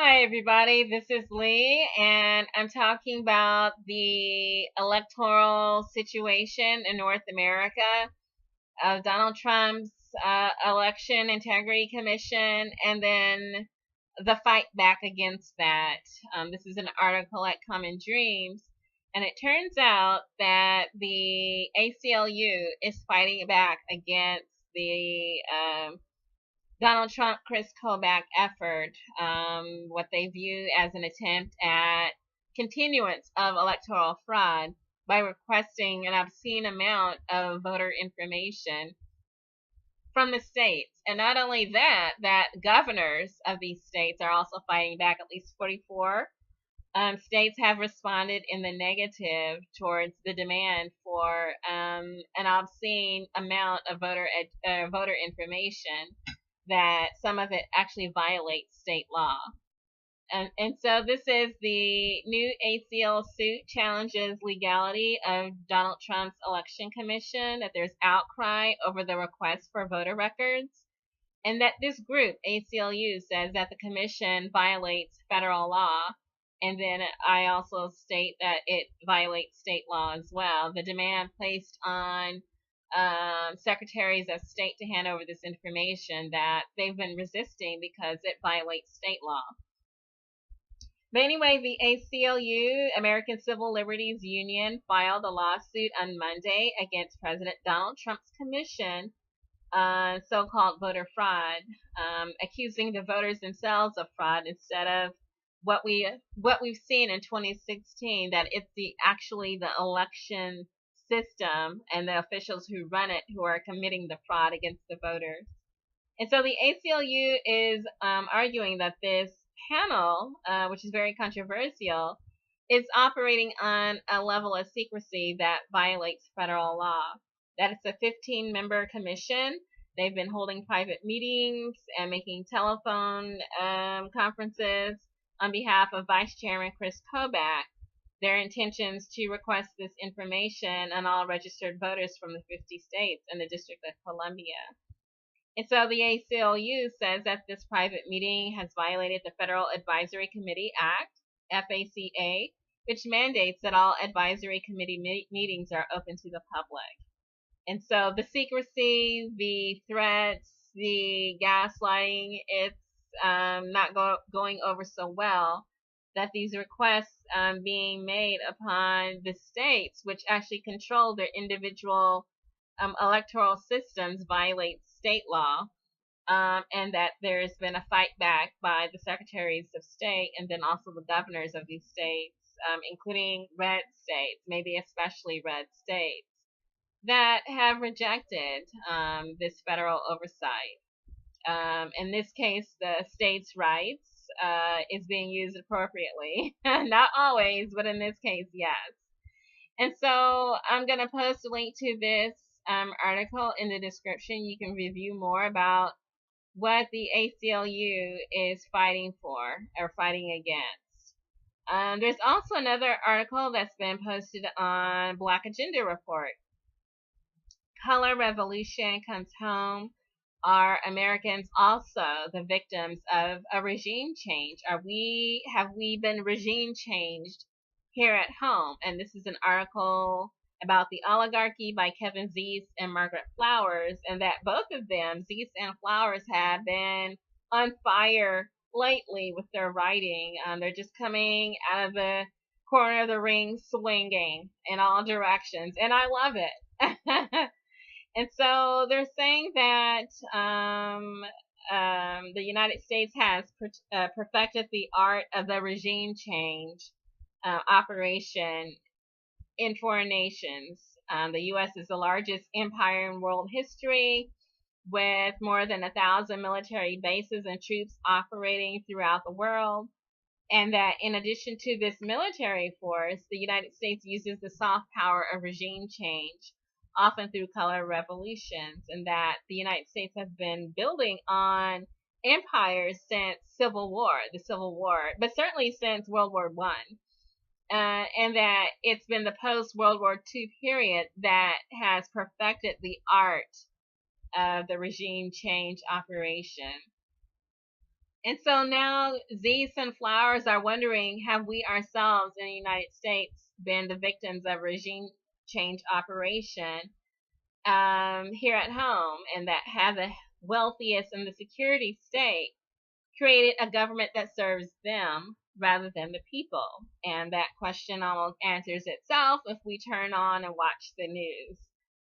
Hi, everybody. This is Lee, and I'm talking about the electoral situation in North America of Donald Trump's election integrity commission, and then the fight back against that. This is an article at Common Dreams, and it turns out that the ACLU is fighting back against the Donald Trump, Chris Kobach effort, what they view as an attempt at continuance of electoral fraud by requesting an obscene amount of voter information from the states. And not only that, that governors of these states are also fighting back. At least 44 states have responded in the negative towards the demand for an obscene amount of voter information, that some of it actually violates state law. And so this is the new ACL suit challenges legality of Donald Trump's election commission, that there's outcry over the request for voter records, and that this group, ACLU, says that the commission violates federal law. And then I also state that it violates state law as well. The demand placed on secretaries of state to hand over this information, that they've been resisting because it violates state law. But anyway, the ACLU, American Civil Liberties Union, filed a lawsuit on Monday against President Donald Trump's commission on so-called voter fraud, accusing the voters themselves of fraud instead of what we've seen in 2016, that it's actually the election system and the officials who run it who are committing the fraud against the voters. And so the ACLU is arguing that this panel, which is very controversial, is operating on a level of secrecy that violates federal law. That it's a 15-member commission. They've been holding private meetings and making telephone conferences on behalf of Vice Chairman Chris Kobach. Their intentions to request this information on all registered voters from the 50 states and the District of Columbia. And so the ACLU says that this private meeting has violated the Federal Advisory Committee Act, FACA, which mandates that all advisory committee meetings are open to the public. And so the secrecy, the threats, the gaslighting, it's not going over so well, that these requests being made upon the states, which actually control their individual electoral systems, violates state law, and that there's been a fight back by the secretaries of state and then also the governors of these states, including red states, maybe especially red states, that have rejected this federal oversight. In this case, the states' rights is being used appropriately. Not always, but in this case, yes. And so I'm going to post a link to this article in the description. You can review more about what the ACLU is fighting for or fighting against. There's also another article that's been posted on Black Agenda Report. Color Revolution comes home. Are Americans also the victims of a regime change? Have we been regime changed here at home? And this is an article about the oligarchy by Kevin Zeese and Margaret Flowers, and that both of them, Zeese and Flowers, have been on fire lately with their writing. They're just coming out of the corner of the ring swinging in all directions, and I love it. And so they're saying that the United States has perfected the art of the regime change operation in foreign nations. The U.S. is the largest empire in world history, with more than 1,000 military bases and troops operating throughout the world. And that in addition to this military force, the United States uses the soft power of regime change, often through color revolutions, and that the United States has been building on empires since the Civil War, but certainly since World War I. And that it's been the post-World War II period that has perfected the art of the regime change operation. And so now Z's and Flowers are wondering, have we ourselves in the United States been the victims of regime change operation here at home, and that have the wealthiest in the security state created a government that serves them rather than the people? And that question almost answers itself if we turn on and watch the news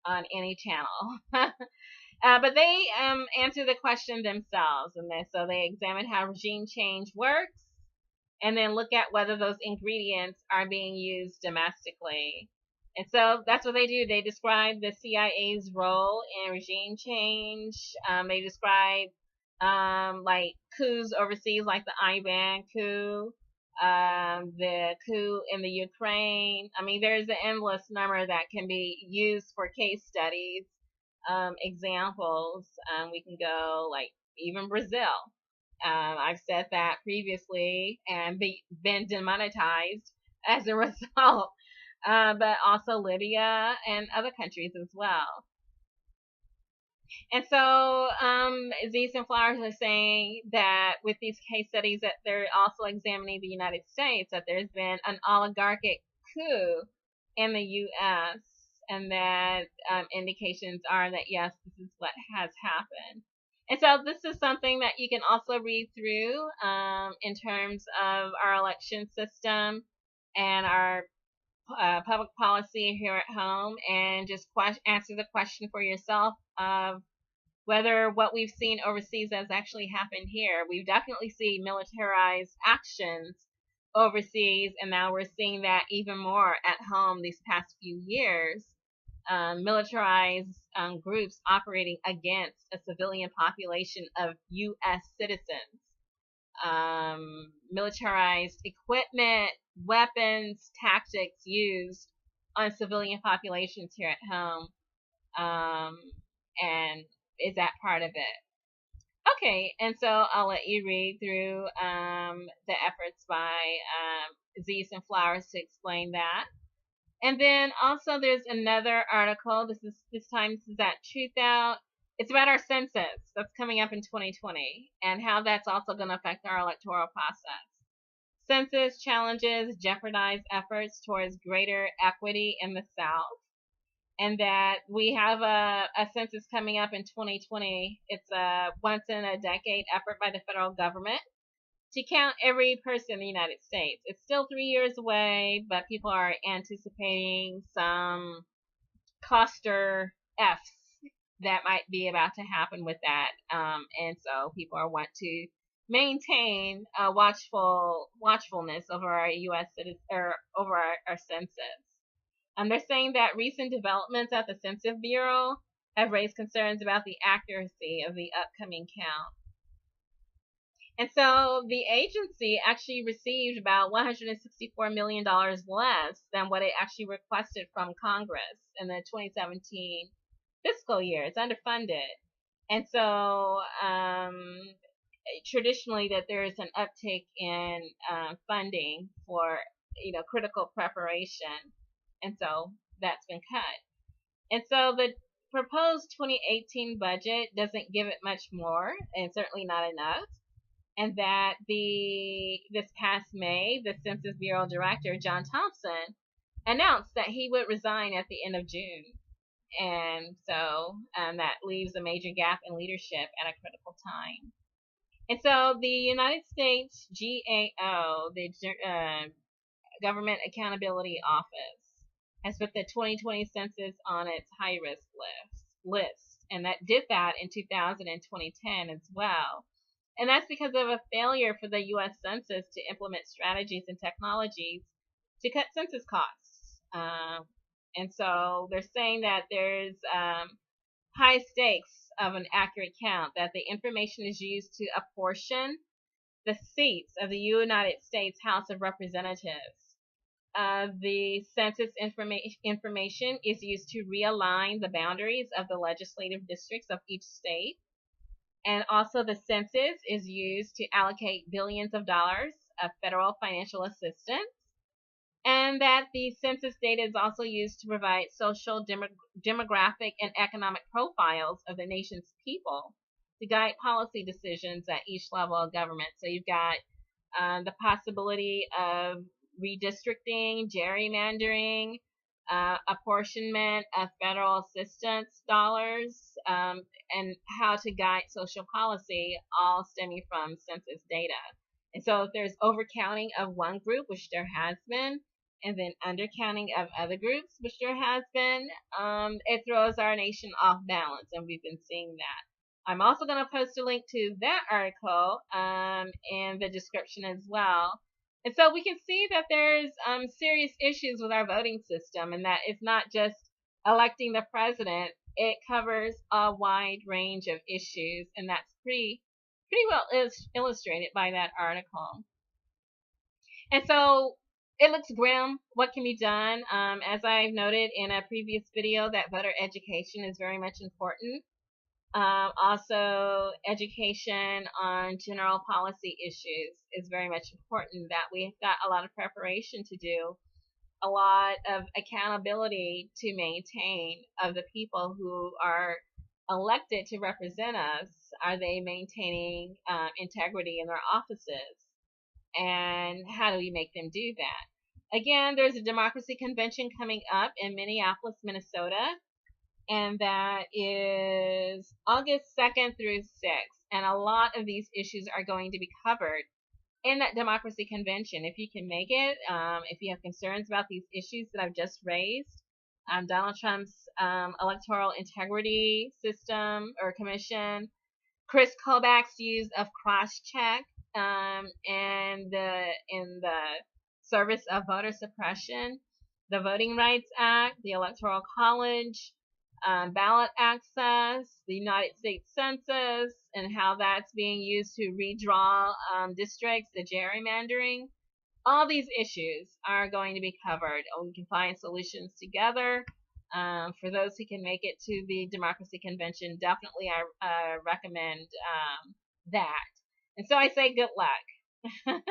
on any channel. But they answer the question themselves, and so they examine how regime change works, and then look at whether those ingredients are being used domestically. And so that's what they do. They describe the CIA's role in regime change. They describe like coups overseas, like the IBAN coup, the coup in the Ukraine. I mean, there's an endless number that can be used for case studies. Examples, we can go like even Brazil. I've said that previously and been demonetized as a result, but also Libya and other countries as well. And so Z's and Flowers are saying that with these case studies that they're also examining the United States, that there's been an oligarchic coup in the U.S., and that indications are that, yes, this is what has happened. And so this is something that you can also read through in terms of our election system and our public policy here at home, and just answer the question for yourself of whether what we've seen overseas has actually happened here. We've definitely seen militarized actions overseas, and now we're seeing that even more at home these past few years. Militarized groups operating against a civilian population of U.S. citizens. Militarized equipment, weapons, tactics used on civilian populations here at home. And is that part of it? Okay, and so I'll let you read through the efforts by Z's and Flowers to explain that. And then also there's another article. This time this is at 2000. It's about our census that's coming up in 2020 and how that's also going to affect our electoral process. Census challenges Jeopardize efforts towards greater equity in the South, and that we have a census coming up in 2020. It's a once in a decade effort by the federal government to count every person in the United States. It's still 3 years away, but people are anticipating some cluster Fs that might be about to happen with that. And so people want to maintain a watchfulness over our U.S. citizens, or over our census. They're saying that recent developments at the Census Bureau have raised concerns about the accuracy of the upcoming count. And so the agency actually received about $164 million less than what it actually requested from Congress in the 2017 fiscal year. It's underfunded. And so traditionally that there is an uptick in funding for critical preparation. And so that's been cut. And so the proposed 2018 budget doesn't give it much more, and certainly not enough. And that this past May, the Census Bureau Director, John Thompson, announced that he would resign at the end of June. And so that leaves a major gap in leadership at a critical time. And so the United States GAO, the Government Accountability Office, has put the 2020 census on its high-risk list. And that did that in 2000 and 2010 as well. And that's because of a failure for the U.S. Census to implement strategies and technologies to cut census costs. And so they're saying that there's high stakes of an accurate count, that the information is used to apportion the seats of the United States House of Representatives. The census information is used to realign the boundaries of the legislative districts of each state. And also the census is used to allocate billions of dollars of federal financial assistance. And that the census data is also used to provide social, demographic, and economic profiles of the nation's people to guide policy decisions at each level of government. So you've got the possibility of redistricting, gerrymandering, apportionment of federal assistance dollars, and how to guide social policy, all stemming from census data. And so if there's overcounting of one group, which there has been, and then undercounting of other groups, which there has been, it throws our nation off balance, and we've been seeing that. I'm also going to post a link to that article in the description as well. And so we can see that there's serious issues with our voting system, and that it's not just electing the president. It covers a wide range of issues, and that's pretty well illustrated by that article. And so it looks grim. What can be done? As I've noted in a previous video, that voter education is very much important. Also, education on general policy issues is very much important, that we've got a lot of preparation to do, a lot of accountability to maintain of the people who are elected to represent us. Are they maintaining integrity in their offices? And how do we make them do that? Again, there's a democracy convention coming up in Minneapolis, Minnesota, and that is August 2nd through 6th. And a lot of these issues are going to be covered in that democracy convention. If you can make it, if you have concerns about these issues that I've just raised, Donald Trump's electoral integrity system or commission, Chris Kobach's use of cross-check in the service of voter suppression, the Voting Rights Act, the Electoral College, ballot access, the United States Census, and how that's being used to redraw districts, the gerrymandering. All these issues are going to be covered. We can find solutions together. For those who can make it to the Democracy Convention, definitely I recommend that. And so I say good luck.